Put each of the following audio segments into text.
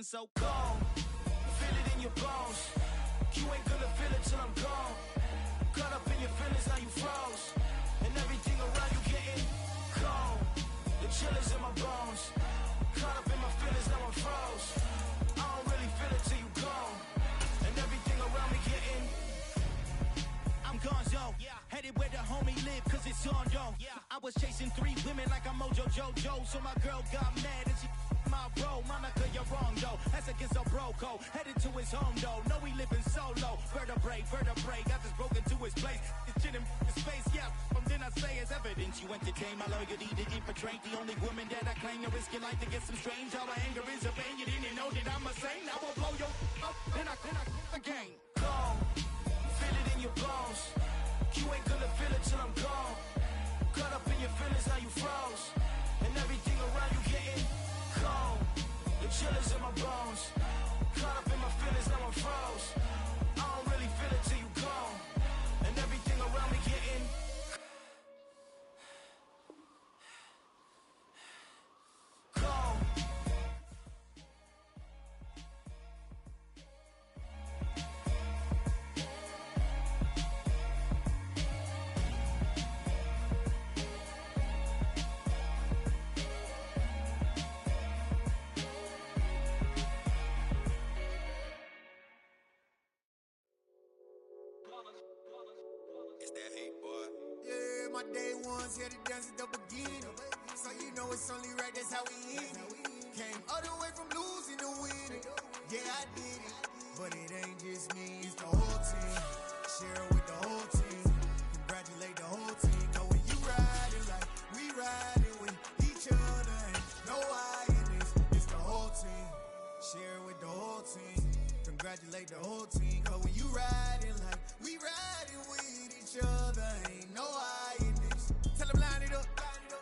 feeling so cold. Feel it in your bones. You ain't gonna feel it till I'm gone. Caught up in your feelings, now you froze. And everything around you getting cold. The chill is in my bones. Caught up in my feelings, now I'm froze. I don't really feel it till you gone. And everything around me getting, I'm gonzo. Headed where the homie live, cause it's on, yo. I was chasing 3 women like I'm Mojo Jojo. So my girl got mad and she my bro. Monica, you're wrong, though. That's against a bro code. Headed to his home, though. No, he living solo. Vertebrae. Got this broken to his place. It's shit in his face, yeah. From then I say it's evidence. You entertain my loyalty to infiltrate. The only woman that I claim. You risk your life to get some strange. All my anger is a pain. You didn't know that I'm a saint. I will blow your up. Then I again. Gone. Feel it in your bones. You ain't gonna feel it till I'm gone. Caught up in your feelings, now you froze. And everything around you getting cold. The chill is in my bones. Caught up in my feelings, now I'm froze. I don't really feel it till you gone. And everything around me getting cold. My day ones here to dance at the beginning. So you know it's only right, that's how we end it. Came all the way from losing to winning. Yeah, I did it. But it ain't just me, it's the whole team. Share it with the whole team. Congratulate the whole team. Know when you riding like we riding with each other. Ain't no I in this, it's the whole team. Share it with the whole team. Congratulate the whole team. Cause when you riding like we riding with each other. Ain't no I. Tell them line it up,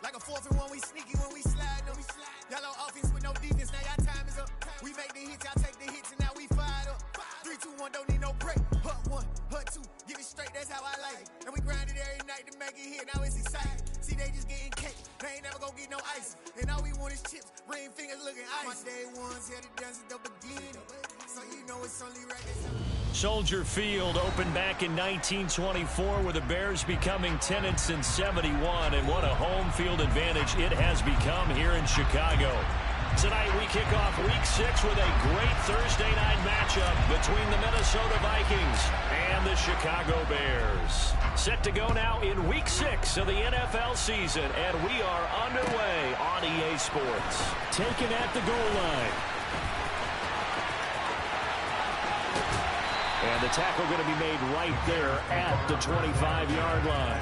like a 4th and 1, we sneaky when we slide them. Y'all on offense with no defense, now y'all time is up. We make the hits, y'all take the hits, and now we fired up. 3, 2, 1, don't need no break. Hut 1, hut 2, give it straight, that's how I like it. And we grind it every night to make it hit, now it's exciting. See, they just getting cake, they ain't never gonna get no ice. And all we want is chips, ring fingers looking ice. My day ones here to dance at the beginning. So you know it's only right, that's how. Soldier Field opened back in 1924 with the Bears becoming tenants in 71, and what a home field advantage it has become here in Chicago. Tonight we kick off Week 6 with a great Thursday night matchup between the Minnesota Vikings and the Chicago Bears. Set to go now in Week 6 of the NFL season, and we are underway on EA Sports. Taken at the goal line. And the tackle going to be made right there at the 25-yard line.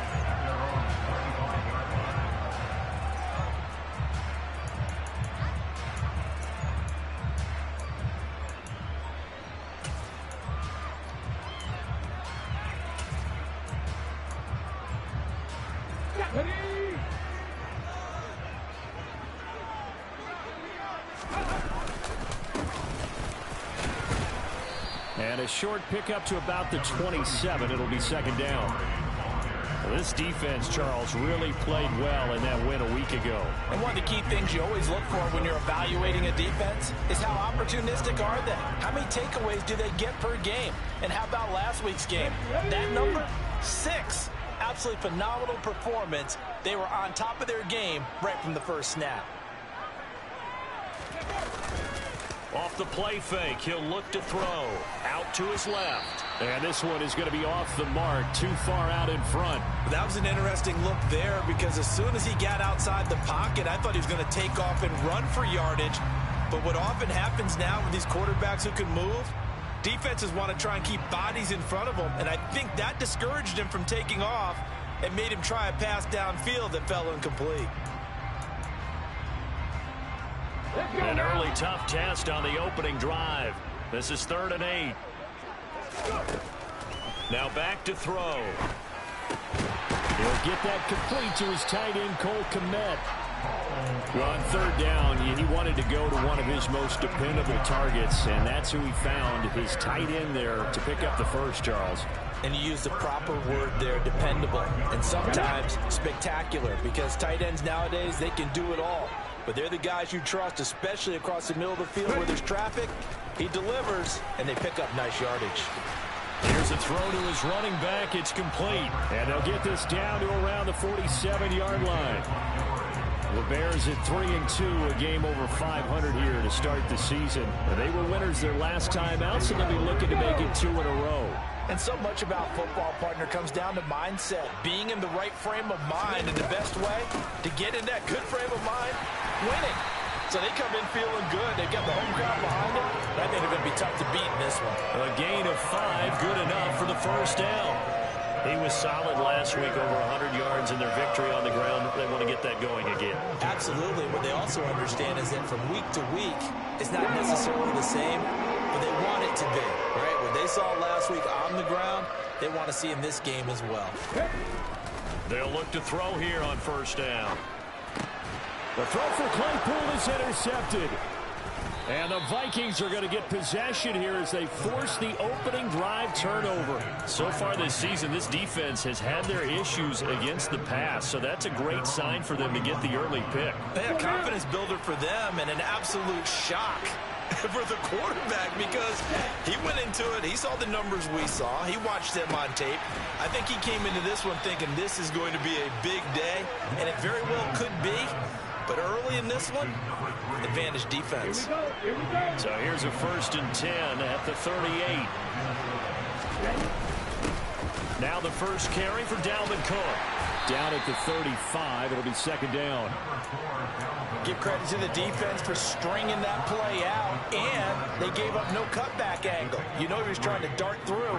And a short pickup to about the 27. It'll be second down. Well, this defense, Charles, really played well in that win a week ago. And one of the key things you always look for when you're evaluating a defense is how opportunistic are they? How many takeaways do they get per game? And how about last week's game? That number, 6. Absolutely phenomenal performance. They were on top of their game right from the first snap. Off the play fake, he'll look to throw. Out to his left. And this one is going to be off the mark, too far out in front. That was an interesting look there because as soon as he got outside the pocket, I thought he was going to take off and run for yardage. But what often happens now with these quarterbacks who can move, defenses want to try and keep bodies in front of them. And I think that discouraged him from taking off and made him try a pass downfield that fell incomplete. An early tough test on the opening drive. This is 3rd and 8. Now back to throw. He'll get that complete to his tight end, Cole Kmet. Well, on 3rd down, he wanted to go to one of his most dependable targets, and that's who he found, his tight end there, to pick up the first, Charles. And you use the proper word there, dependable, and sometimes spectacular, because tight ends nowadays, they can do it all. but they're the guys you trust, especially across the middle of the field where there's traffic. He delivers, and they pick up nice yardage. Here's a throw to his running back. It's complete. And they'll get this down to around the 47-yard line. The Bears at 3-2, a game over 500 here to start the season. They were winners their last time out, so they'll be looking to make it 2 in a row. And so much about football, partner, comes down to mindset. Being in the right frame of mind, and the best way to get in that good frame of mind, winning. So they come in feeling good. They've got the home crowd behind them. I think they're going to be tough to beat in this one. A gain of 5, good enough for the first down. He was solid last week, over 100 yards in their victory on the ground. They want to get that going again. Absolutely. What they also understand is that from week to week, it's not necessarily the same, but they want it to be, right? What they saw last week on the ground, they want to see in this game as well. They'll look to throw here on first down. The throw for Claypool is intercepted. And the Vikings are going to get possession here as they force the opening drive turnover. So far this season, this defense has had their issues against the pass, so that's a great sign for them to get the early pick. A confidence builder for them and an absolute shock for the quarterback because he went into it. He saw the numbers we saw. He watched them on tape. I think he came into this one thinking this is going to be a big day, and it very well could be. But early in this one, advantage defense. Here we go. So here's a 1st and 10 at the 38. Now the first carry for Dalvin Cook. Down at the 35, it'll be 2nd down. Give credit to the defense for stringing that play out, and they gave up no cutback angle. You know he was trying to dart through.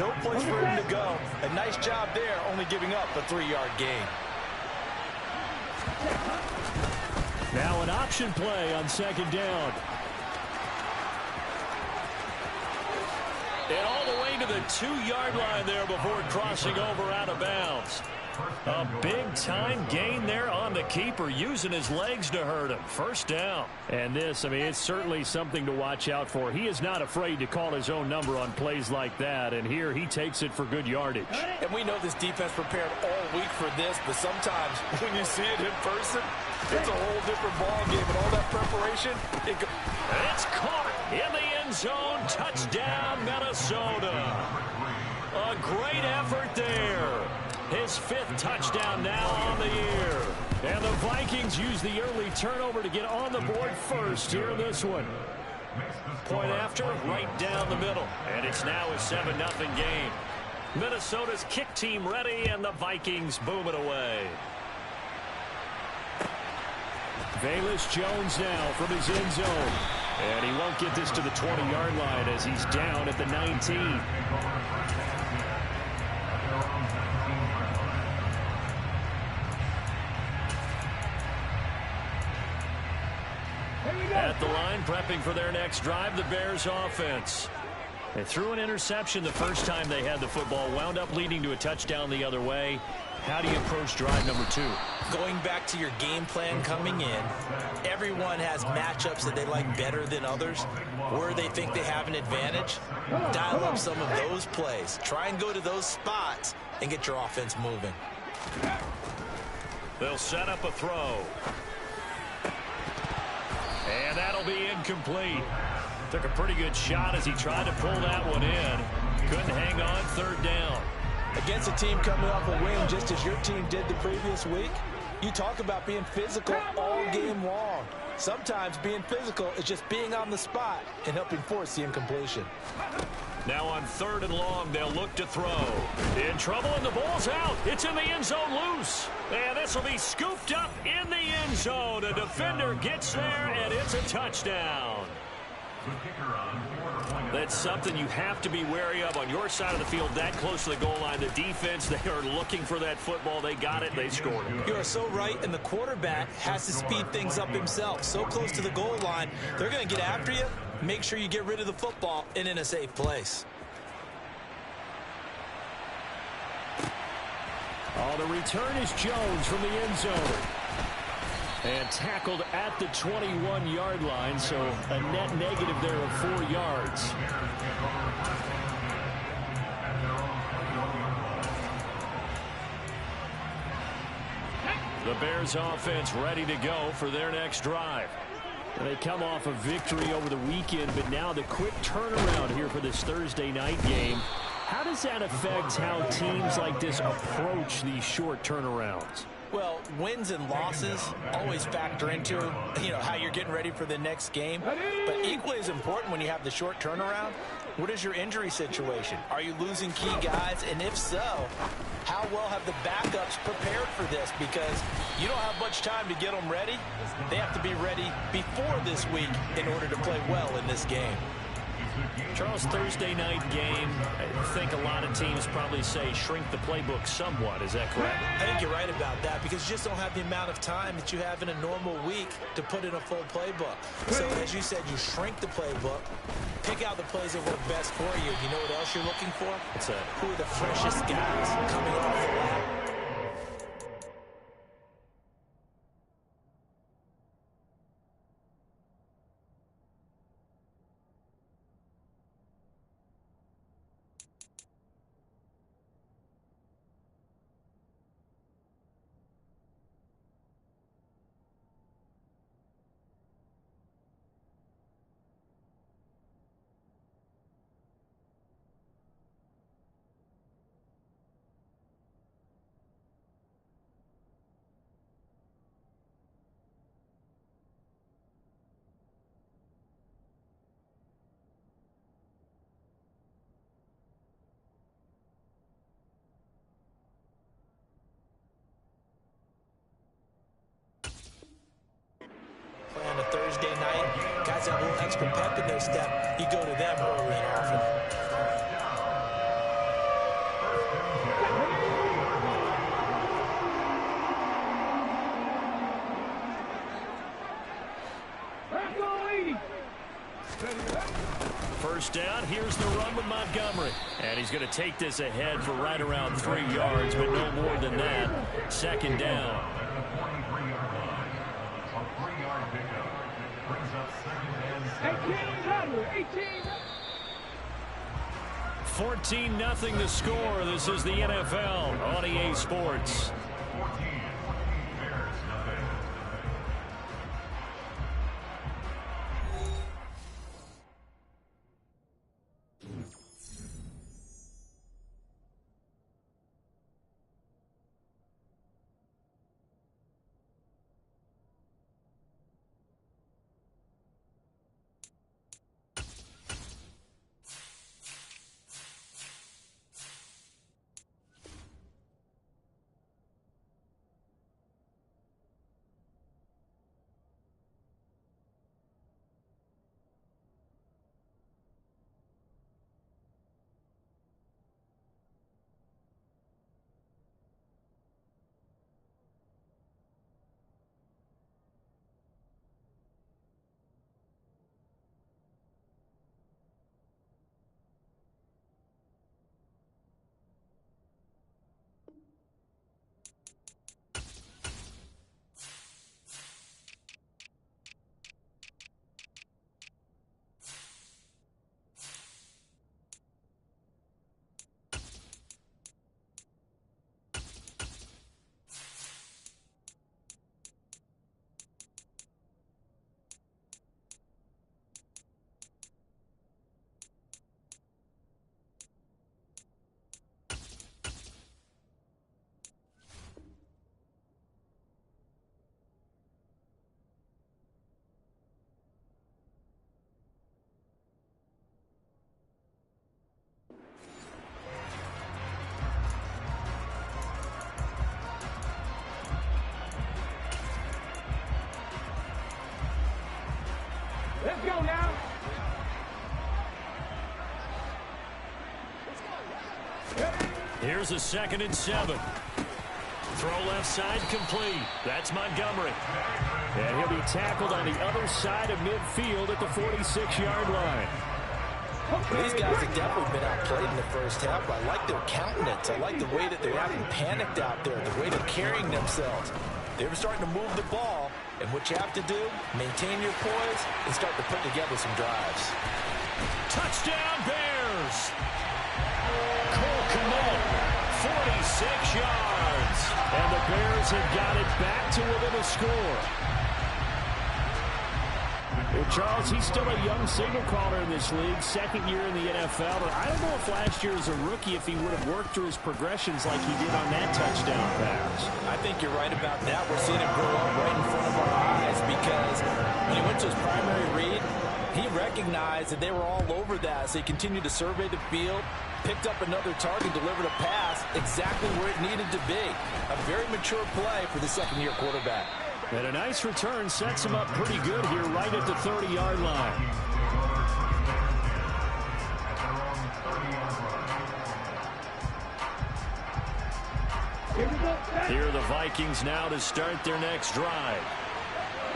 No place for him to go. A nice job there, only giving up a 3-yard gain. Now an option play on 2nd down. And all the way to the 2-yard line there before crossing over out of bounds. A big-time gain there on the keeper, using his legs to hurt him. 1st down. And this, I mean, it's certainly something to watch out for. He is not afraid to call his own number on plays like that, and here he takes it for good yardage. And we know this defense prepared all week for this, but sometimes when you see it in person, it's a whole different ball game, and all that preparation. It's caught in the end zone. Touchdown, Minnesota. A great effort there. His 5th touchdown now on the year. And the Vikings use the early turnover to get on the board first here in this one. Point after, right down the middle. And it's now a 7-0 game. Minnesota's kick team ready, and the Vikings boom it away. Velus Jones now from his end zone. And he won't get this to the 20-yard line as he's down at the 19. At the line, prepping for their next drive, the Bears offense. They threw an interception the first time they had the football, wound up leading to a touchdown the other way. How do you approach drive number 2? Going back to your game plan coming in, everyone has matchups that they like better than others, where they think they have an advantage. Dial up some of those plays. Try and go to those spots and get your offense moving. They'll set up a throw. And that'll be incomplete. Took a pretty good shot as he tried to pull that one in. Couldn't hang on. 3rd down. Against a team coming off a win just as your team did the previous week, you talk about being physical all game long. Sometimes being physical is just being on the spot and helping force the incompletion. Now on 3rd and long, they'll look to throw. In trouble, and the ball's out. It's in the end zone loose. And this will be scooped up in the end zone. A defender gets there, and it's a touchdown. That's something you have to be wary of on your side of the field, that close to the goal line. The defense, they are looking for that football. They got it. They scored it. You are so right, and the quarterback has to speed things up himself. So close to the goal line, they're going to get after you. Make sure you get rid of the football and in a safe place. Oh, the return is Jones from the end zone. And tackled at the 21-yard line, so a net negative there of 4 yards. The Bears offense ready to go for their next drive. They come off a victory over the weekend, but now the quick turnaround here for this Thursday night game. How does that affect how teams like this approach these short turnarounds? Well, wins and losses always factor into, how you're getting ready for the next game. But equally as important when you have the short turnaround, what is your injury situation? Are you losing key guys? And if so, how well have the backups prepared for this? Because you don't have much time to get them ready. They have to be ready before this week in order to play well in this game. Charles, Thursday night game, I think a lot of teams probably say shrink the playbook somewhat. Is that correct? I think you're right about that because you just don't have the amount of time that you have in a normal week to put in a full playbook. So, as you said, you shrink the playbook, pick out the plays that work best for you. You know what else you're looking for? What's that? Who are the freshest guys coming off the line? On a Thursday night, guys have a little extra pep in their step. You go to them early and often. First down, here's the run with Montgomery. And he's going to take this ahead for right around 3 yards, but no more than that. Second down. 14-0 the score. This is the NFL on EA Sports. Let's go now. Here's a 2nd and 7. Throw left side complete. That's Montgomery. And he'll be tackled on the other side of midfield at the 46-yard line. These guys have definitely been outplayed in the first half. I like their countenance. I like the way that they're having panicked out there, the way they're carrying themselves. They're starting to move the ball, and what you have to do, maintain your poise and start to put together some drives. Touchdown, Bears! Cole Kmet 46 yards. And the Bears have got it back to within a score. Well, Charles, he's still a young signal caller in this league, second year in the NFL. But I don't know if last year as a rookie, if he would have worked through his progressions like he did on that touchdown pass. I think you're right about that. We're seeing him grow up right in front of our eyes because when he went to his primary read, he recognized that they were all over that. So he continued to survey the field, picked up another target, delivered a pass exactly where it needed to be. A very mature play for the second-year quarterback. And a nice return sets him up pretty good here right at the 30-yard line. Here are the Vikings now to start their next drive.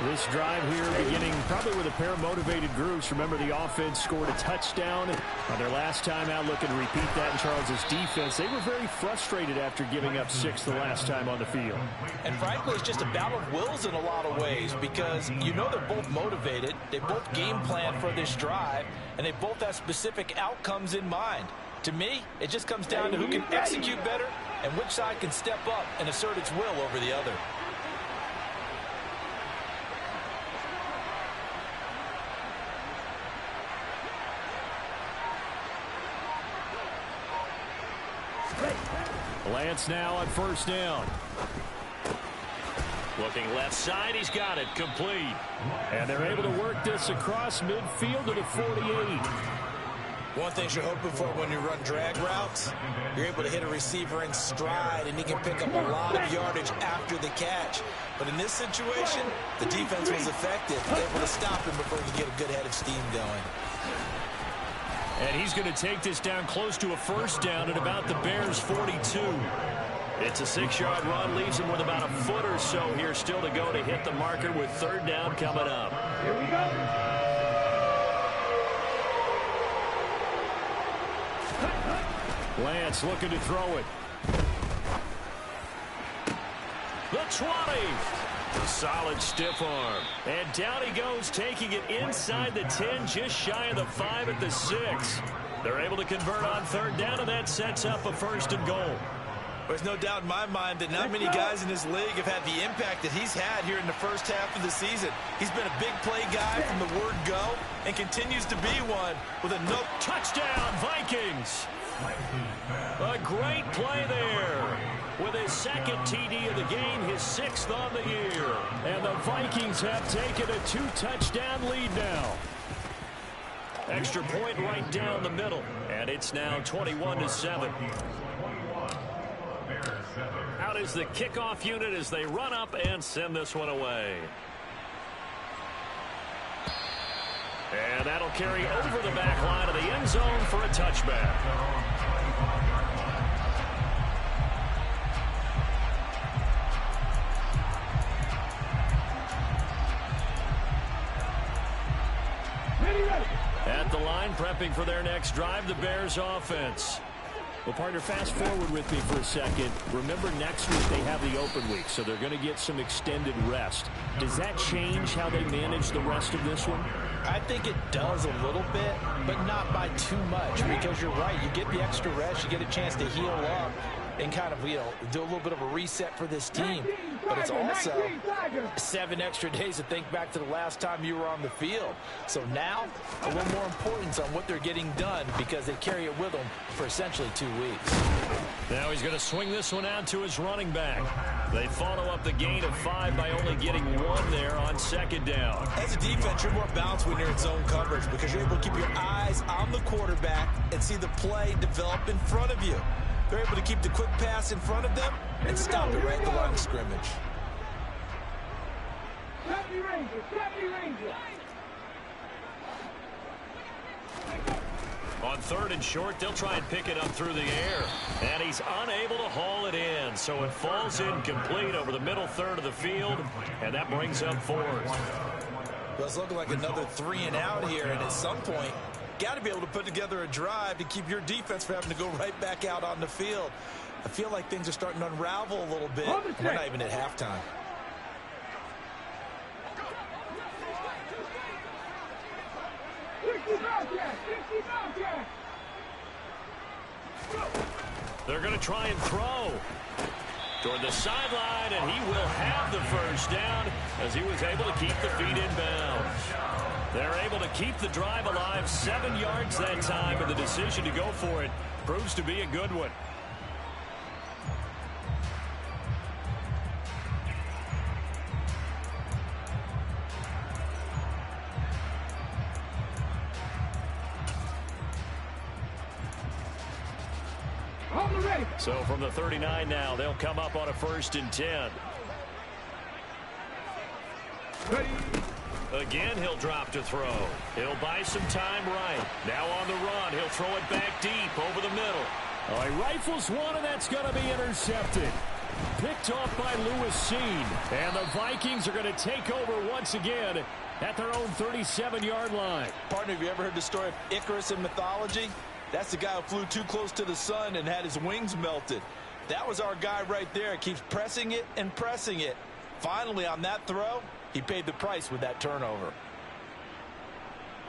This drive here beginning probably with a pair of motivated groups. Remember, the offense scored a touchdown on their last time out, looking to repeat that in Charles's defense. They were very frustrated after giving up 6 the last time on the field. And frankly, it's just a battle of wills in a lot of ways because you know they're both motivated. They both game plan for this drive, and they both have specific outcomes in mind. To me, it just comes down to who can execute better and which side can step up and assert its will over the other. Lance now on first down. Looking left side, he's got it, complete. And they're able to work this across midfield to the 48. One thing you're hoping for when you run drag routes, you're able to hit a receiver in stride, and he can pick up a lot of yardage after the catch. But in this situation, the defense was effective, able to stop him before he could get a good head of steam going. And he's going to take this down close to a first down at about the Bears' 42. It's a 6-yard run, leaves him with about a foot or so here still to go to hit the marker with third down coming up. Here we go. Lance looking to throw it. The 20. A solid stiff arm. And down he goes, taking it inside the 10, just shy of the 5 at the 6. They're able to convert on third down, and that sets up a first and goal. There's no doubt in my mind that not many guys in this league have had the impact that he's had here in the first half of the season. He's been a big play guy from the word go and continues to be one with a no touchdown, Vikings. A great play there. With his second TD of the game, his 6th on the year. And the Vikings have taken a 2-touchdown lead now. Extra point right down the middle. And it's now 21-7. Out is the kickoff unit as they run up and send this one away. And that'll carry over the back line of the end zone for a touchback. At the line, prepping for their next drive, the Bears offense. Well, partner, fast forward with me for a second. Remember, next week they have the open week, so they're going to get some extended rest. Does that change how they manage the rest of this one? I think it does a little bit, but not by too much, because you're right. You get the extra rest, you get a chance to heal up and kind of, do a little bit of a reset for this team. But it's also 7 extra days to think back to the last time you were on the field. So now, a little more importance on what they're getting done because they carry it with them for essentially 2 weeks. Now he's going to swing this one out to his running back. They follow up the gain of 5 by only getting 1 there on second down. As a defense, you're more balanced when you're in zone coverage because you're able to keep your eyes on the quarterback and see the play develop in front of you. They're able to keep the quick pass in front of them and stop it right at the line of scrimmage. On third and short, they'll try and pick it up through the air. And he's unable to haul it in. So it falls incomplete over the middle third of the field. And that brings up 4th. Well, it's looking like another 3 and out here. And at some point, got to be able to put together a drive to keep your defense from having to go right back out on the field. I feel like things are starting to unravel a little bit. We're not even at halftime. They're going to try and throw toward the sideline, and he will have the first down as he was able to keep the feet in bounds. They're able to keep the drive alive, 7 yards that time, and the decision to go for it proves to be a good one. So from the 39 now, they'll come up on a 1st and 10. Again, he'll drop to throw. He'll buy some time right. Now on the run, he'll throw it back deep over the middle. Oh, he rifles one, and that's going to be intercepted. Picked off by Lewis Seen. And the Vikings are going to take over once again at their own 37-yard line. Partner, have you ever heard the story of Icarus in mythology? That's the guy who flew too close to the sun and had his wings melted. That was our guy right there. Keeps pressing it and pressing it. Finally, on that throw, he paid the price with that turnover.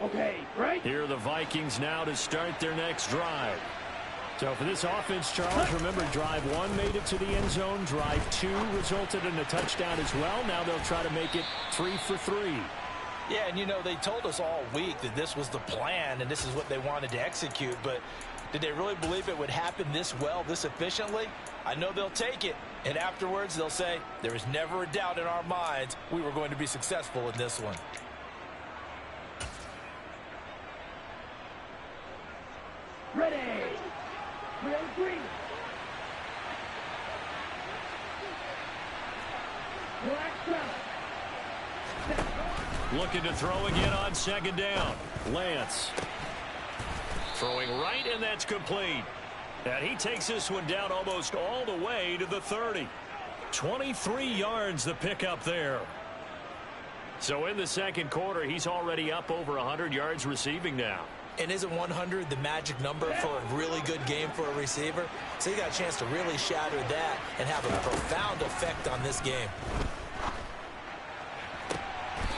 Okay, right. Here are the Vikings now to start their next drive. So for this offense, Charles, remember, drive 1 made it to the end zone. Drive 2 resulted in a touchdown as well. Now they'll try to make it 3 for 3. Yeah, and you know, they told us all week that this was the plan and this is what they wanted to execute, but did they really believe it would happen this well, this efficiently? I know they'll take it, and afterwards they'll say, there was never a doubt in our minds we were going to be successful in this one. Ready. Green. Black center. Looking to throw again on 2nd down. Lance throwing right, and that's complete. And he takes this one down almost all the way to the 30. 23 yards the pickup there. So in the 2nd quarter, he's already up over 100 yards receiving now. And isn't 100 the magic number for a really good game for a receiver? So you got a chance to really shatter that and have a profound effect on this game.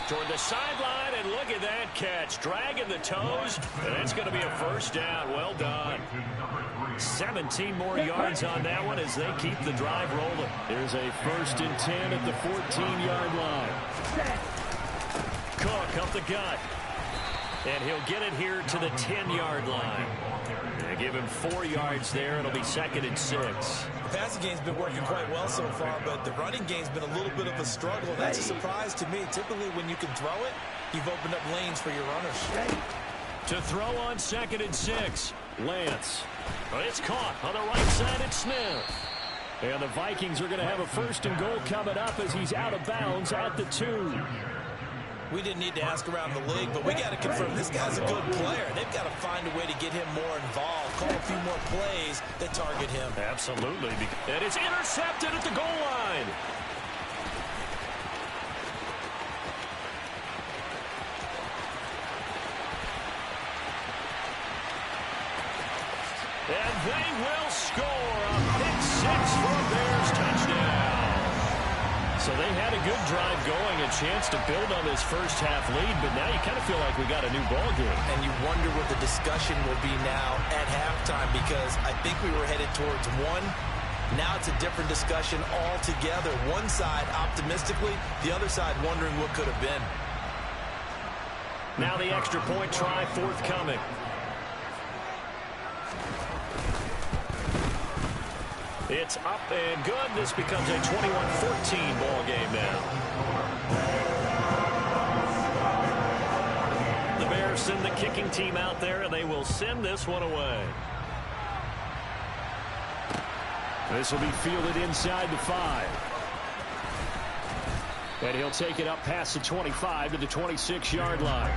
Toward the sideline, and look at that catch. Dragging the toes, and it's going to be a 1st down. Well done. 17 more yards on that one as they keep the drive rolling. There's a 1st and 10 at the 14-yard line. Cook up the gut. And he'll get it here to the 10-yard line. They give him 4 yards there. It'll be 2nd and 6. The passing game's been working quite well so far, but the running game's been a little bit of a struggle. That's a surprise to me. Typically, when you can throw it, you've opened up lanes for your runners. To throw on 2nd and 6. Lance. It's caught on the right side at Smith. And the Vikings are going to have a 1st and goal coming up as he's out of bounds at the 2. We didn't need to ask around the league, but we got to confirm this guy's a good player. They've got to find a way to get him more involved, call a few more plays that target him. Absolutely. And it's intercepted at the goal line. And they will score a pick 6 for a Bears touchdown. So they had a good drive going, a chance to build on this first half lead, but now you kind of feel like we got a new ball game. And you wonder what the discussion will be now at halftime, because I think we were headed towards one. Now it's a different discussion altogether. One side optimistically, the other side wondering what could have been. Now the extra point try forthcoming. It's up and good. This becomes a 21-14 ball game now. The Bears send the kicking team out there, and they will send this one away. This will be fielded inside the 5. And he'll take it up past the 25 to the 26-yard line.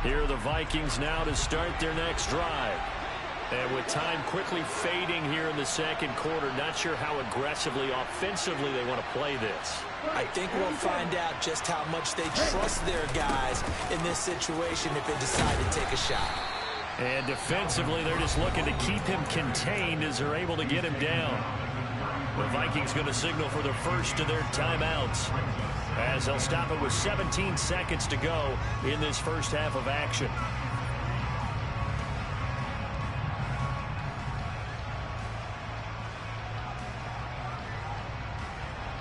Here are the Vikings now to start their next drive. And with time quickly fading here in the 2nd quarter, not sure how aggressively, offensively they want to play this. I think we'll find out just how much they trust their guys in this situation if they decide to take a shot. And defensively, they're just looking to keep him contained as they're able to get him down. The Vikings going to signal for the first of their timeouts, as they'll stop it with 17 seconds to go in this first half of action.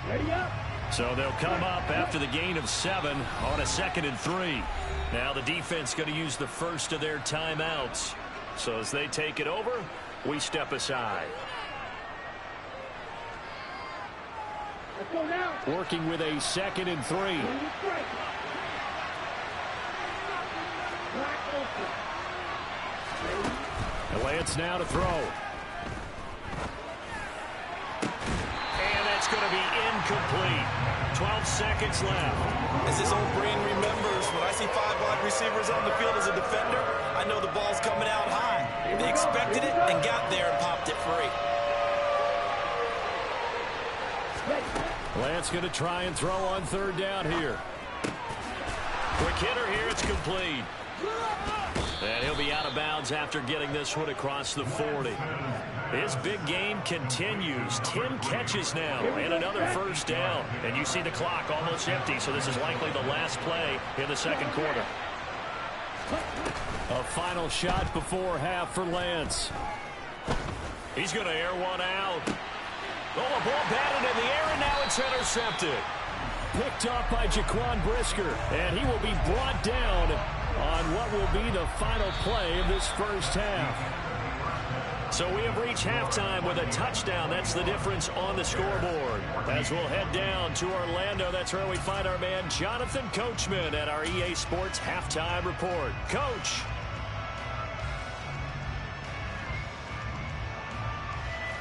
Ready up. So they'll come up after the gain of 7 on a 2nd and 3. Now the defense going to use the first of their timeouts. So as they take it over, we step aside. Let's go now. Working with a 2nd and 3. And Lance now to throw. And that's going to be incomplete. 12 seconds left. As his old brain remembers, when I see 5 wide receivers on the field as a defender, I know the ball's coming out high. They expected it and got there and popped it free. Lance going to try and throw on 3rd down here. Quick hitter here, it's complete. And he'll be out of bounds after getting this one across the 40. His big game continues. 10 catches now and another first down. And you see the clock almost empty, so this is likely the last play in the 2nd quarter. A final shot before half for Lance. He's going to air one out. Oh, a ball batted in the air, and now it's intercepted. Picked off by Jaquan Brisker, and he will be brought down on what will be the final play of this first half. So we have reached halftime with a touchdown. That's the difference on the scoreboard. As we'll head down to Orlando, that's where we find our man Jonathan Coachman at our EA Sports Halftime Report. Coach.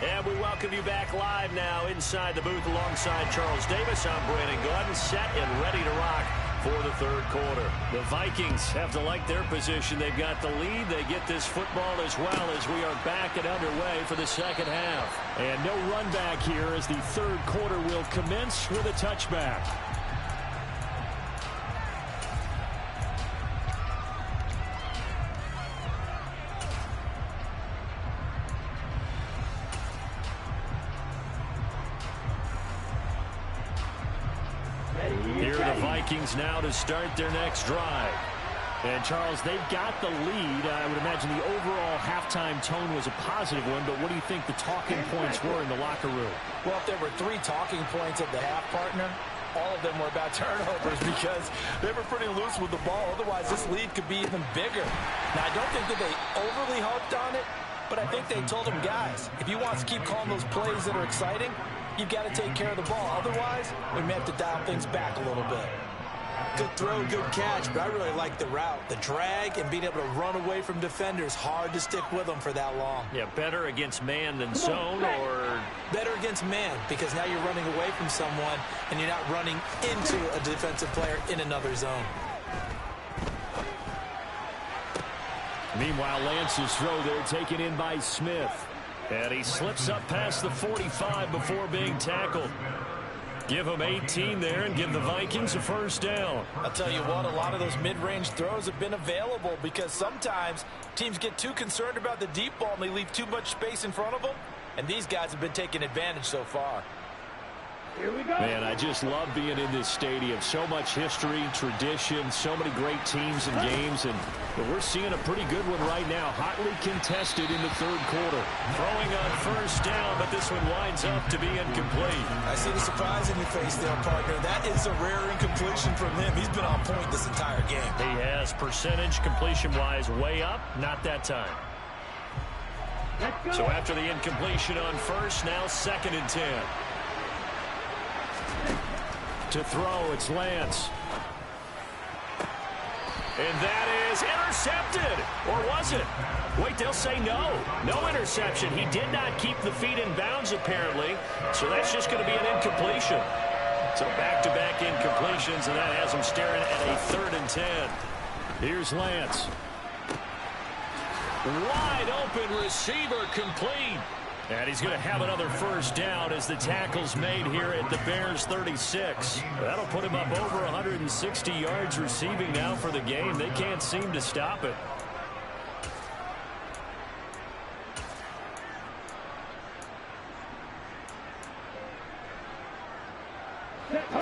And we welcome you back live now inside the booth alongside Charles Davis. I'm Brandon Gordon, set and ready to rock for the 3rd quarter. The Vikings have to like their position. They've got the lead. They get this football as well as we are back and underway for the 2nd half. And no run back here as the 3rd quarter will commence with a touchback. Vikings now to start their next drive. And, Charles, they've got the lead. I would imagine the overall halftime tone was a positive one, but what do you think the talking points were in the locker room? Well, if there were 3 talking points of the half, partner, all of them were about turnovers because they were pretty loose with the ball. Otherwise, this lead could be even bigger. Now, I don't think that they overly harped on it, but I think they told them, guys, if you want to keep calling those plays that are exciting, you've got to take care of the ball. Otherwise, we may have to dial things back a little bit. Good throw, good catch, but I really like the route. The drag and being able to run away from defenders, hard to stick with them for that long. Yeah, better against man than zone, or? Better against man, because now you're running away from someone and you're not running into a defensive player in another zone. Meanwhile, Lance's throw there taken in by Smith. And he slips up past the 45 before being tackled. Give him 18 there and give the Vikings a first down. I'll tell you what, a lot of those mid-range throws have been available because sometimes teams get too concerned about the deep ball and they leave too much space in front of them. And these guys have been taking advantage so far. Here we go. Man, I just love being in this stadium. So much history, tradition, so many great teams and games. And we're seeing a pretty good one right now. Hotly contested in the 3rd quarter. Throwing on first down, but this one winds up to be incomplete. I see the surprise in your face there, partner. That is a rare incompletion from him. He's been on point this entire game. He has percentage completion-wise way up. Not that time. Let's go. So after the incompletion on first, now 2nd and 10. To throw, it's Lance. And that is intercepted. Or was it? Wait, they'll say no. No interception. He did not keep the feet in bounds, apparently. So that's just going to be an incompletion. So back-to-back incompletions, and that has him staring at a 3rd and 10. Here's Lance. Wide open receiver complete. And he's going to have another first down as the tackle's made here at the Bears 36. That'll put him up over 160 yards receiving now for the game. They can't seem to stop it.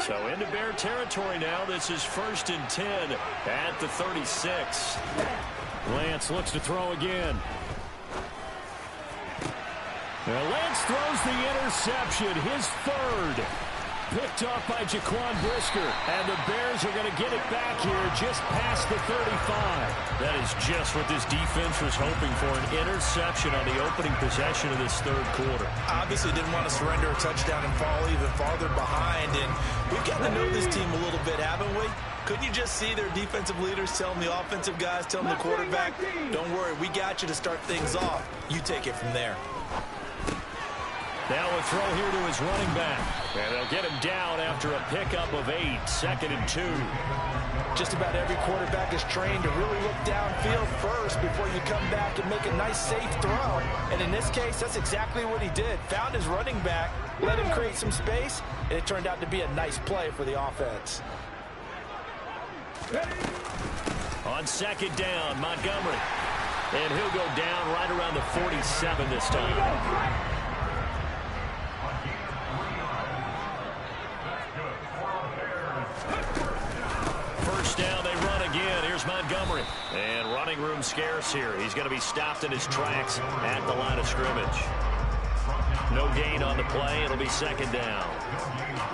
So into Bear territory now. This is 1st and 10 at the 36. Lance looks to throw again. Now Lance throws the interception, his third. Picked off by Jaquan Brisker. And the Bears are going to get it back here just past the 35. That is just what this defense was hoping for, an interception on the opening possession of this third quarter. Obviously didn't want to surrender a touchdown and fall even farther behind. And we've gotten to know this team a little bit, haven't we? Couldn't you just see their defensive leaders telling the offensive guys, telling the quarterback, don't worry, we got you to start things off. You take it from there. Now a throw here to his running back. And they'll get him down after a pickup of 8, 2nd and 2. Just about every quarterback is trained to really look downfield first before you come back and make a nice, safe throw. And in this case, that's exactly what he did. Found his running back, let him create some space, and it turned out to be a nice play for the offense. On 2nd down, Montgomery. And he'll go down right around the 47 this time. Down, they run again. Here's Montgomery. And running room scarce here. He's going to be stopped in his tracks at the line of scrimmage. No gain on the play. It'll be 2nd down.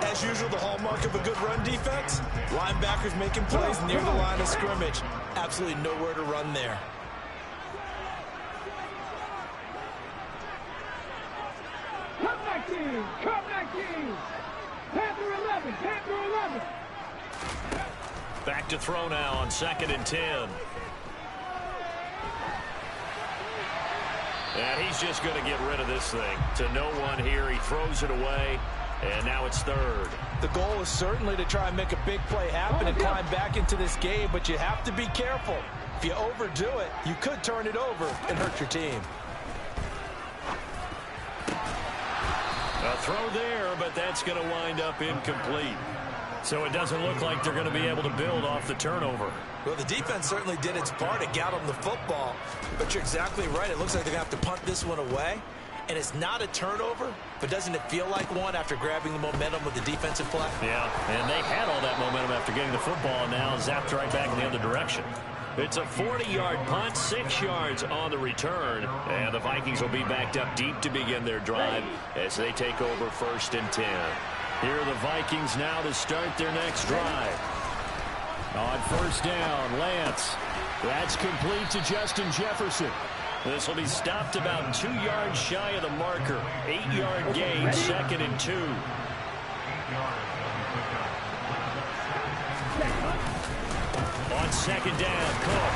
As usual, the hallmark of a good run defense, linebackers making plays near the line of scrimmage. Absolutely nowhere to run there. Come back team! Come back team! Panther 11! Panther 11! Back to throw now on 2nd and 10. And he's just going to get rid of this thing. To no one here. He throws it away. And now it's 3rd. The goal is certainly to try and make a big play happen and climb back into this game, but you have to be careful. If you overdo it, you could turn it over and hurt your team. A throw there, but that's going to wind up incomplete. So it doesn't look like they're going to be able to build off the turnover. Well, the defense certainly did its part. It got them the football. But you're exactly right. It looks like they're going to have to punt this one away. And it's not a turnover, but doesn't it feel like one after grabbing the momentum with the defensive play? Yeah, and they had all that momentum after getting the football, and now zapped right back in the other direction. It's a 40-yard punt, 6 yards on the return, and the Vikings will be backed up deep to begin their drive as they take over 1st and 10. Here are the Vikings now to start their next drive. On 1st down, Lance. That's complete to Justin Jefferson. This will be stopped about 2 yards shy of the marker. 8-yard gain, 2nd and 2. On 2nd down, Cook.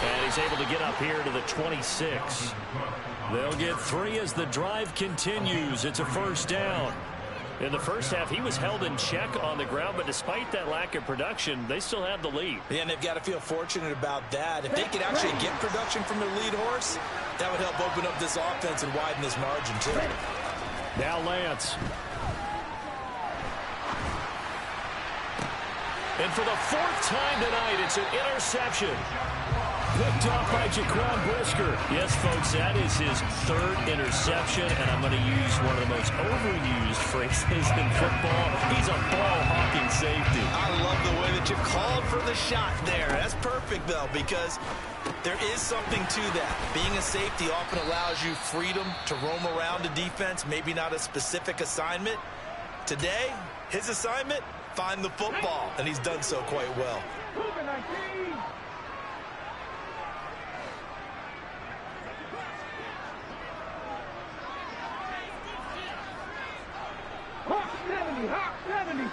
And he's able to get up here to the 26. They'll get 3 as the drive continues. It's a 1st down. In the first half, he was held in check on the ground, but despite that lack of production, they still have the lead. Yeah, and they've got to feel fortunate about that. If they could actually get production from their lead horse, that would help open up this offense and widen this margin, too. Now Lance. And for the 4th time tonight, it's an interception. Picked off by Jaquan Brisker. Yes, folks, that is his 3rd interception, and I'm going to use one of the most overused phrases in football. He's a ball-hawking safety. I love the way that you called for the shot there. That's perfect, though, because there is something to that. Being a safety often allows you freedom to roam around a defense, maybe not a specific assignment. Today, his assignment, find the football, and he's done so quite well. Hawk 70, Hawk 70.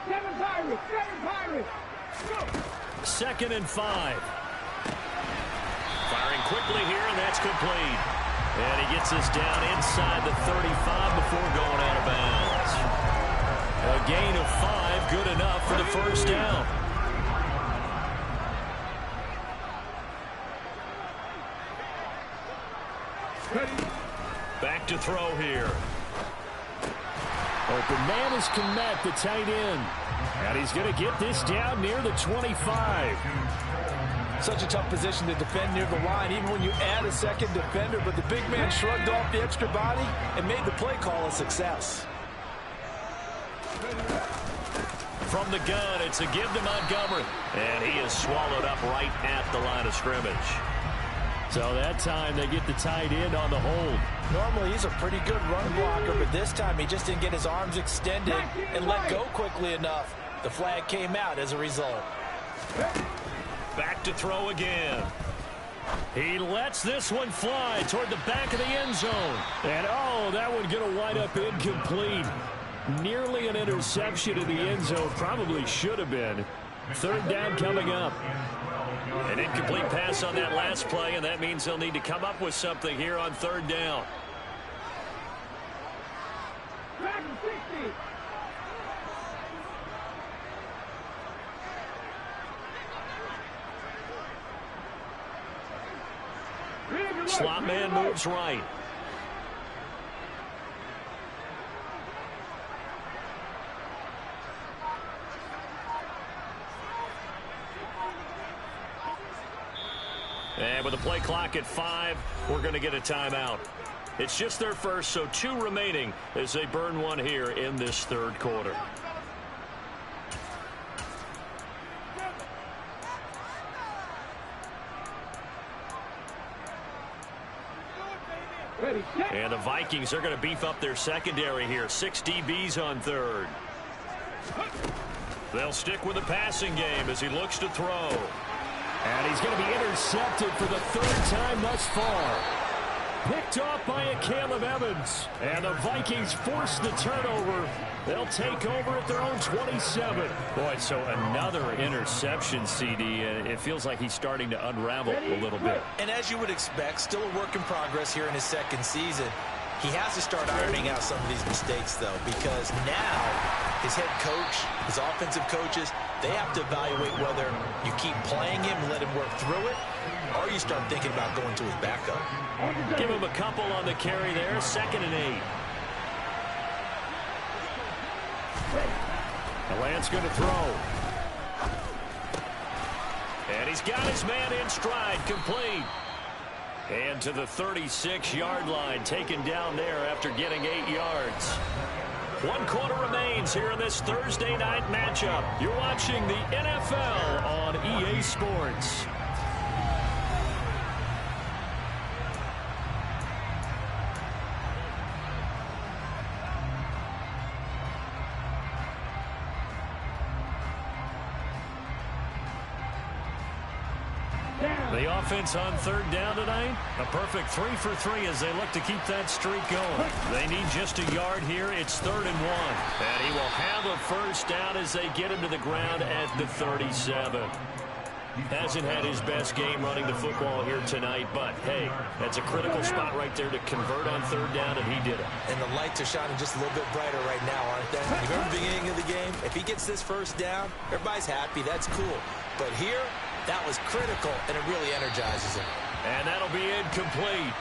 7 Pirates, 7 Pirates. Go. 2nd and 5. Firing quickly here, and that's complete. And he gets us down inside the 35 before going out of bounds. A gain of 5, good enough for the 1st down. Back to throw here. Open man is Komet, the tight end. And he's going to get this down near the 25. Such a tough position to defend near the line, even when you add a second defender. But the big man shrugged off the extra body and made the play call a success. From the gun, it's a give to Montgomery. And he is swallowed up right at the line of scrimmage. So that time they get the tight end on the hold. Normally he's a pretty good run blocker, but this time he just didn't get his arms extended and let go quickly enough. The flag came out as a result. Back to throw again. He lets this one fly toward the back of the end zone. And, oh, that one going to wind up incomplete. Nearly an interception in the end zone. Probably should have been. Third down coming up. An incomplete pass on that last play, and that means they'll need to come up with something here on third down. Slot man moves right. And with the play clock at 5, we're going to get a timeout. It's just their first, so 2 remaining as they burn one here in this third quarter. And the Vikings are going to beef up their secondary here. 6 DBs on third. They'll stick with the passing game as he looks to throw. And he's going to be intercepted for the third time thus far. Picked off by a Caleb Evans. And the Vikings force the turnover. They'll take over at their own 27. Boy, so another interception, CD, and it feels like he's starting to unravel a little bit. And as you would expect, still a work in progress here in his second season. He has to start ironing out some of these mistakes, though, because now his head coach, his offensive coaches, they have to evaluate whether you keep playing him and let him work through it, or you start thinking about going to his backup. Give him a couple on the carry there. 2nd and 8. The Lance going to throw. And he's got his man in stride, complete. And to the 36-yard line, taken down there after getting 8 yards. 1 quarter remains here in this Thursday night matchup. You're watching the NFL on EA Sports. The offense on third down tonight, a perfect 3 for 3 as they look to keep that streak going. They need just a yard here. It's 3rd and 1. And he will have a first down as they get him to the ground at the 37. Hasn't had his best game running the football here tonight, but hey, that's a critical spot right there to convert on third down, and he did it. And the lights are shining just a little bit brighter right now, aren't they? You remember the beginning of the game? If he gets this first down, everybody's happy. That's cool. But here, that was critical, and it really energizes him. And that'll be incomplete.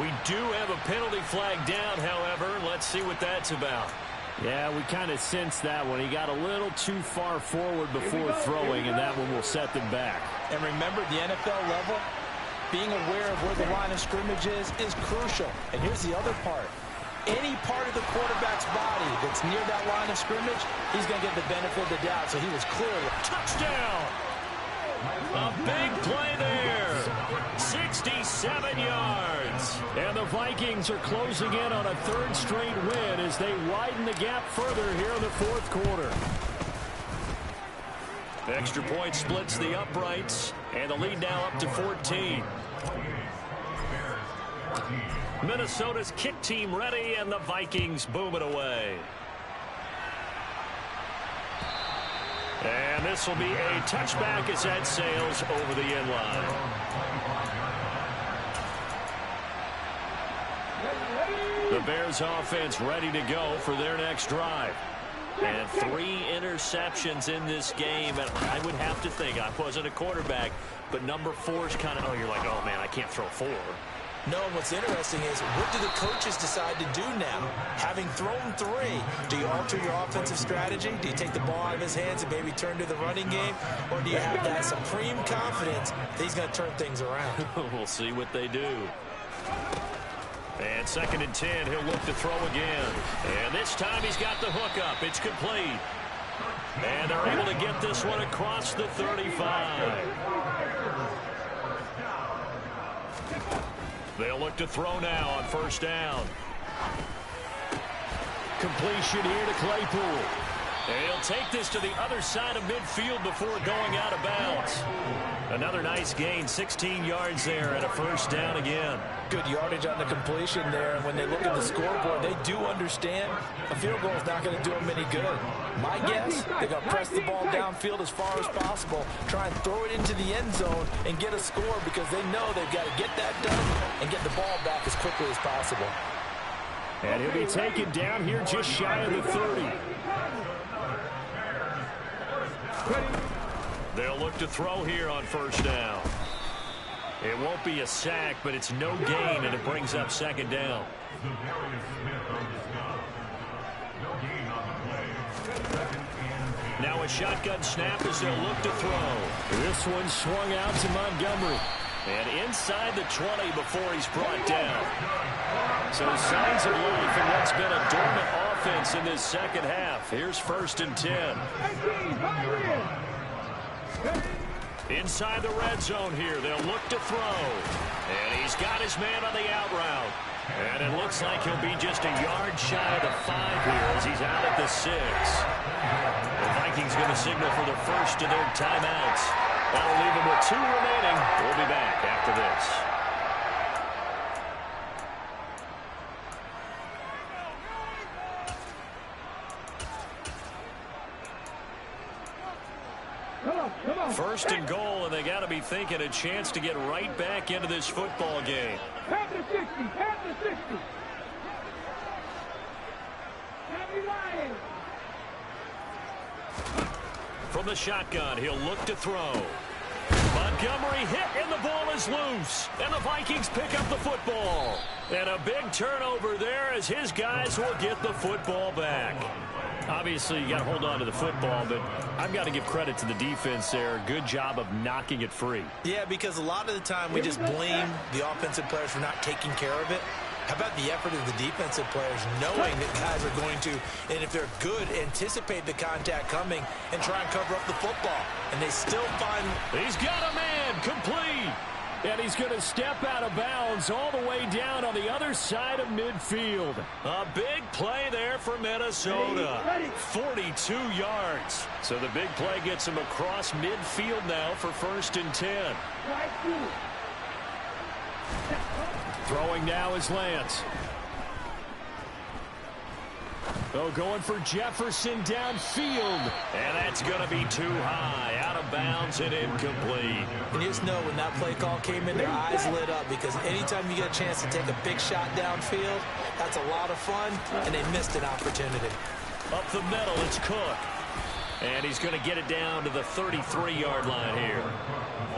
We do have a penalty flag down, however. Let's see what that's about. Yeah, we kind of sensed that one. He got a little too far forward before throwing, and that one will set them back. And remember, the NFL level, being aware of where the line of scrimmage is crucial. And here's the other part. Any part of the quarterback's body that's near that line of scrimmage, he's going to get the benefit of the doubt. So he was clearly touchdown. A big play there. 67 yards. And the Vikings are closing in on a 3rd straight win as they widen the gap further here in the 4th quarter. Extra point splits the uprights, and the lead now up to 14. Minnesota's kick team ready, and the Vikings boom it away. And this will be a touchback as that sails over the end line. The Bears offense ready to go for their next drive. And 3 interceptions in this game, and I would have to think, I wasn't a quarterback, but number 4 is kind of, oh, you're like, oh, man, I can't throw 4. No, what's interesting is, what do the coaches decide to do now? Having thrown 3, do you alter your offensive strategy? Do you take the ball out of his hands and maybe turn to the running game? Or do you have that supreme confidence that he's going to turn things around? We'll see what they do. And 2nd and 10, he'll look to throw again. And this time he's got the hook up. It's complete. And they're able to get this one across the 35. They'll look to throw now on 1st down. Completion here to Claypool. And he'll take this to the other side of midfield before going out of bounds. Another nice gain, 16 yards there and a 1st down again. Good yardage on the completion there. And when they look at the scoreboard, they do understand a field goal is not going to do them any good. My guess, they're going to press the ball downfield as far as possible, try and throw it into the end zone and get a score because they know they've got to get that done and get the ball back as quickly as possible. And he'll be taken down here just shy of the 30. They'll look to throw here on 1st down. It won't be a sack, but it's no gain, and it brings up 2nd down. Now a shotgun snap as they'll look to throw. This one swung out to Montgomery. And inside the 20 before he's brought down. So signs of life in what's been a dormant offense in this 2nd half. Here's 1st and 10. Inside the red zone here, they'll look to throw. And he's got his man on the out route. And it looks like he'll be just a yard shy of the 5 here as he's out at the 6. The Vikings going to signal for the first of their timeouts. That'll leave them with 2 remaining. We'll be back after this. First and goal, and they got to be thinking a chance to get right back into this football game. Half the 60, half the 60. Happy Lions. From the shotgun, he'll look to throw. Montgomery hit, and the ball is loose. And the Vikings pick up the football. And a big turnover there as his guys will get the football back. Obviously, you got to hold on to the football, but I've got to give credit to the defense there. Good job of knocking it free. Yeah, because a lot of the time we just blame the offensive players for not taking care of it. How about the effort of the defensive players knowing that guys are going to, and if they're good, anticipate the contact coming and try and cover up the football. And they still find... He's got a man complete. And he's going to step out of bounds all the way down on the other side of midfield. A big play there for Minnesota. 42 yards. So the big play gets him across midfield now for 1st and 10. Throwing now is Lance. Oh, going for Jefferson downfield. And that's going to be too high. Out of bounds and incomplete. And you just know when that play call came in, their eyes lit up because anytime you get a chance to take a big shot downfield, that's a lot of fun, and they missed an opportunity. Up the middle, it's Cook. And he's going to get it down to the 33-yard line here.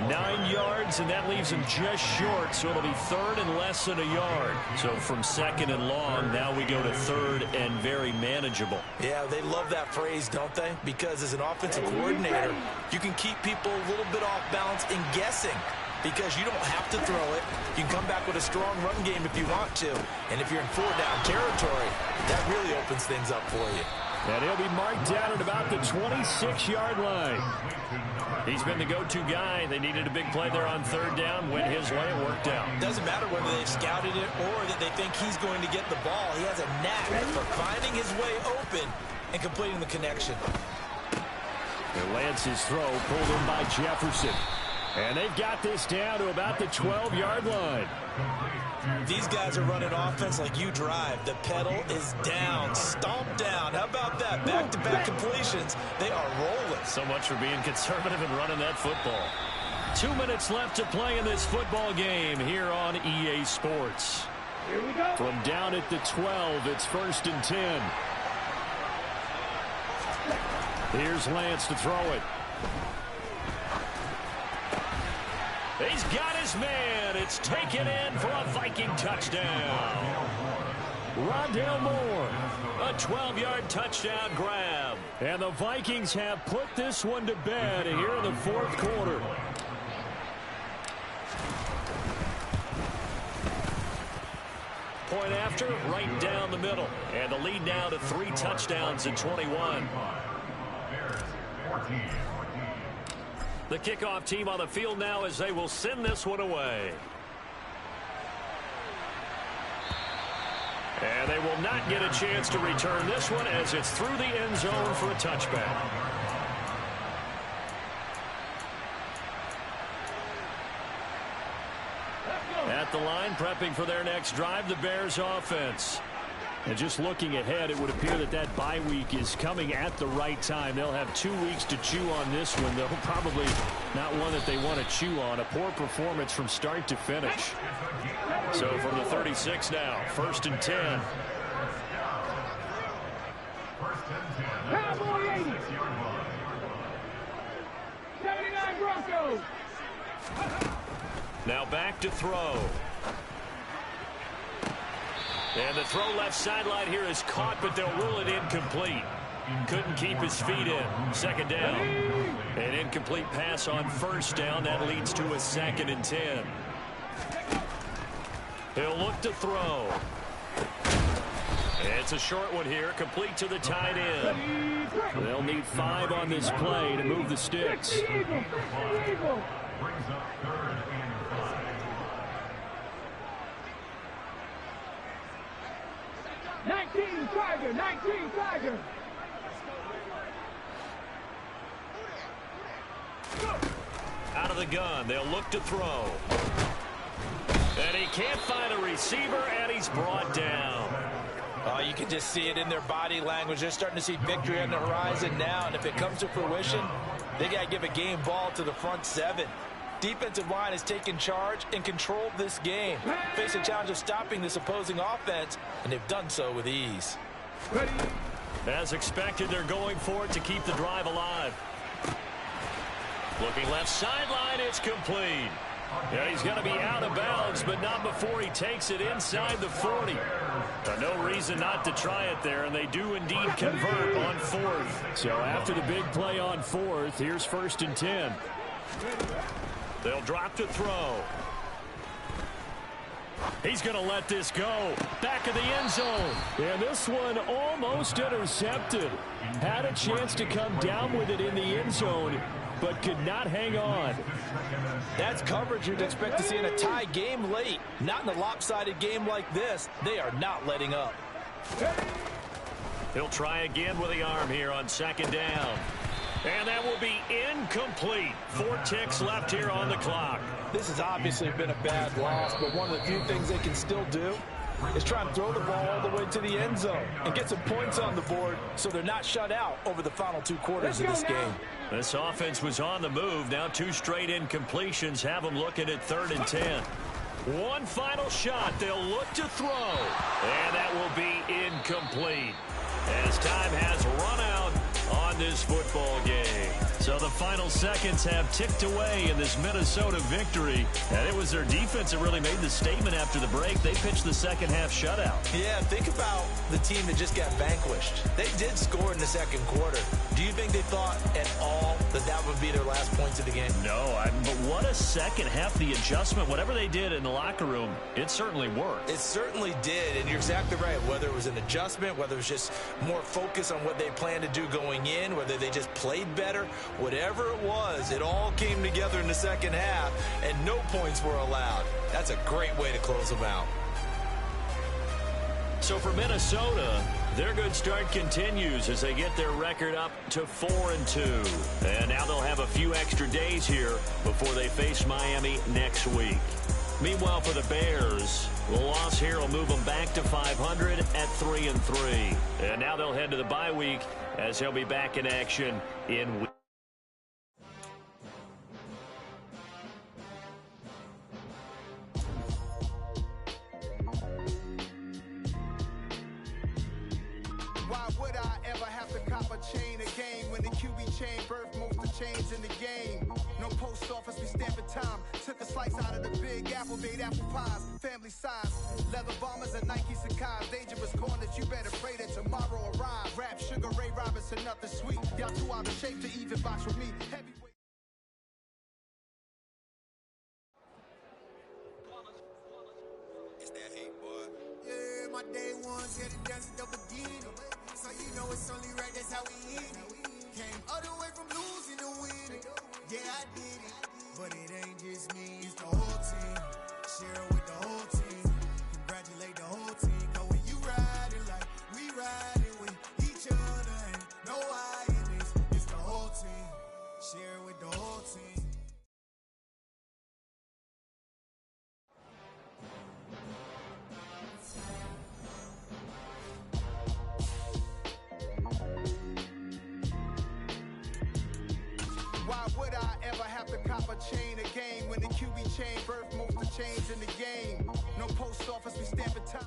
9 yards, and that leaves him just short, so it'll be 3rd and less than a yard. So from 2nd and long, now we go to 3rd and very manageable. Yeah, they love that phrase, don't they? Because as an offensive coordinator, you can keep people a little bit off balance and guessing because you don't have to throw it. You can come back with a strong run game if you want to. And if you're in 4-down territory, that really opens things up for you. And he'll be marked down at about the 26-yard line. He's been the go-to guy. They needed a big play there on 3rd down. Went his way, it worked out. Doesn't matter whether they've scouted it or that they think he's going to get the ball. He has a knack for finding his way open and completing the connection. And Lance's throw pulled in by Jefferson. And they've got this down to about the 12-yard line. These guys are running offense like you drive. The pedal is down, stomped down. How about that? Back-to-back completions. They are rolling. So much for being conservative and running that football. 2 minutes left to play in this football game here on EA Sports. Here we go. From down at the 12, it's 1st and 10. Here's Lance to throw it. He's got his man. It's taken in for a Viking touchdown. Rondale Moore, a 12-yard touchdown grab. And the Vikings have put this one to bed here in the fourth quarter. Point after, right down the middle. And the lead now to 3 touchdowns at 21. The kickoff team on the field now as they will send this one away. And they will not get a chance to return this one as it's through the end zone for a touchback. At the line, prepping for their next drive, the Bears offense. And just looking ahead, it would appear that that bye week is coming at the right time. They'll have 2 weeks to chew on this one, though probably not one that they want to chew on. A poor performance from start to finish. So from the 36 now, 1st and 10. Cowboy 80. 79 Broncos. Now back to throw. And the throw left sideline here is caught, but they'll rule it incomplete. Couldn't keep his feet in. 2nd down. An incomplete pass on 1st down. That leads to a 2nd and 10. He'll look to throw. It's a short one here, complete to the tight end. They'll need 5 on this play to move the sticks. Brings up 3rd and 5. Tiger, 19 Tiger. Out of the gun, they'll look to throw. And he can't find a receiver, and he's brought down. Oh, you can just see it in their body language. They're starting to see victory on the horizon now, and if it comes to fruition, they got to give a game ball to the front 7. Defensive line has taken charge and controlled this game. Face a challenge of stopping this opposing offense, and they've done so with ease. Ready. As expected, they're going for it to keep the drive alive. Looking left sideline, it's complete. Yeah, he's going to be out of bounds, but not before he takes it inside the 40. No reason not to try it there, and they do indeed convert on 4th. So after the big play on 4th, here's 1st and 10. They'll drop to throw. He's going to let this go. Back of the end zone. And this one almost intercepted. Had a chance to come down with it in the end zone, but could not hang on. That's coverage you'd expect to see in a tie game late. Not in a lopsided game like this. They are not letting up. He'll try again with the arm here on 2nd down. And that will be incomplete. 4 ticks left here on the clock. This has obviously been a bad loss, but one of the few things they can still do is try and throw the ball all the way to the end zone and get some points on the board so they're not shut out over the final 2 quarters of this game. This offense was on the move. Now 2 straight incompletions have them looking at 3rd and 10. One final shot. They'll look to throw. And that will be incomplete as time has run out on this football game. So the final seconds have ticked away in this Minnesota victory. And it was their defense that really made the statement after the break. They pitched the second half shutout. Yeah, think about the team that just got vanquished. They did score in the 2nd quarter. Do you think they thought at all that that would be their last points of the game? No, but what a second half. The adjustment, whatever they did in the locker room, it certainly worked. It certainly did, and you're exactly right. Whether it was an adjustment, whether it was just more focus on what they planned to do going in, whether they just played better, whatever it was, it all came together in the second half, and no points were allowed. That's a great way to close them out. So for Minnesota, their good start continues as they get their record up to 4-2. And now they'll have a few extra days here before they face Miami next week. Meanwhile, for the Bears, the loss here will move them back to 500 at 3-3. And now they'll head to the bye week as they'll be back in action in week. Why would I ever have to cop a chain again when the QB chain birthed most of the change in the game? No post office, we stamping time. Took a slice out of the big apple, made apple pies, family size. Leather bombers and Nike Sakai's. Dangerous corners, you better pray that tomorrow arrive. Rap, Sugar Ray Robinson, nothing sweet. Y'all too out of shape to even box with me. Heavyweight. It's that hate, boy. Yeah, my day ones, yeah, the dance at the beginning. So you know it's only right, that's how we end it. Came all the way from losing to winning. Yeah, I did it. But it ain't just me, it's the whole team. Share it with the whole team. Congratulate the whole team. Cause when you riding like we riding with each other, ain't no hiding this. It's the whole team. Share it with the whole team. Why would I ever have to cop a chain again when the QB chain birthed most of the chains in the game? No post office, we stamping time.